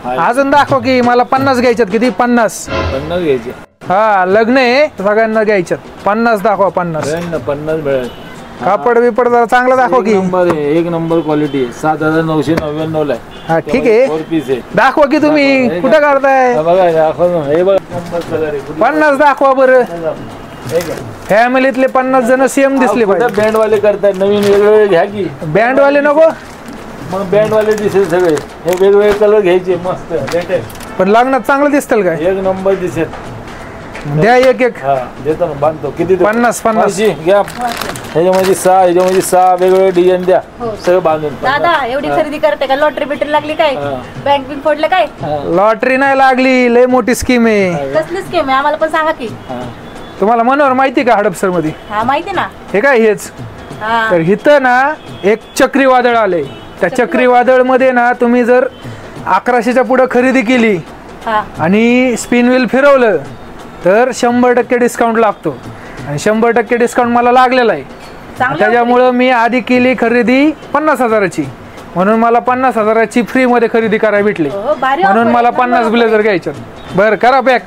अजून दाखवा की मला 50 घ्यायच्यात. किती? 50 घ्यायचे. हा लग्न आहे सगळ्यांना घ्यायच्यात. 50 दाखवा. 50 मिळेल. कापड बिपड जरा चांगला दाखवा की. एक नंबर क्वालिटी 7999 ला. हा ठीक आहे दाखवा की. तुम्ही कुठं काढताय? 50 दाखवा बरं. फॅमिलीतले 50 जण सेम दिसले पाहिजे. बँड वाले करताय नवीन वेगवेगळे घ्या की. बँड वाले नको मग बँड वाले दिसेल सगळे. हे वेगवेगळे कलर घ्यायचे मस्त लेटेस्ट. पण लग्नात चांगलं दिसतील काय? एक नंबर दिसेल. द्या एक एक. देतो ना बांधतो. किती? 50 घ्या. ह्याच्यामध्ये 6 वेगवेगळे डिझाईन द्या. सगळं बांधून. दादा एवढी खरेदी करते का? लॉटरी बिटरी लागली काय? बँक बिंक फोडलं काय? लॉटरी नाही लागली. लय मोठी स्कीम आहे. कसली स्कीम आहे आम्हाला पण सांगा की. तुम्हाला मनोहर माहिती का हडपसर मध्ये? हा माहिती ना. हे काय हेच तर इथं ना एक चक्रीवादळ आले. त्या चक्रीवादळ मध्ये ना तुम्ही जर 1100च्या पुढे खरेदी केली आणि स्पिन व्हील फिरवलं तर 100% डिस्काउंट लागतो. आणि 100% डिस्काउंट मला लागलेला आहे. त्याच्यामुळं मी आधी केली खरेदी 50,000ची म्हणून मला 50,000ची फ्री मध्ये खरेदी करायला भेटली. म्हणून मला 50 ब्लेझर घ्यायच्यात. बरं करा पॅक.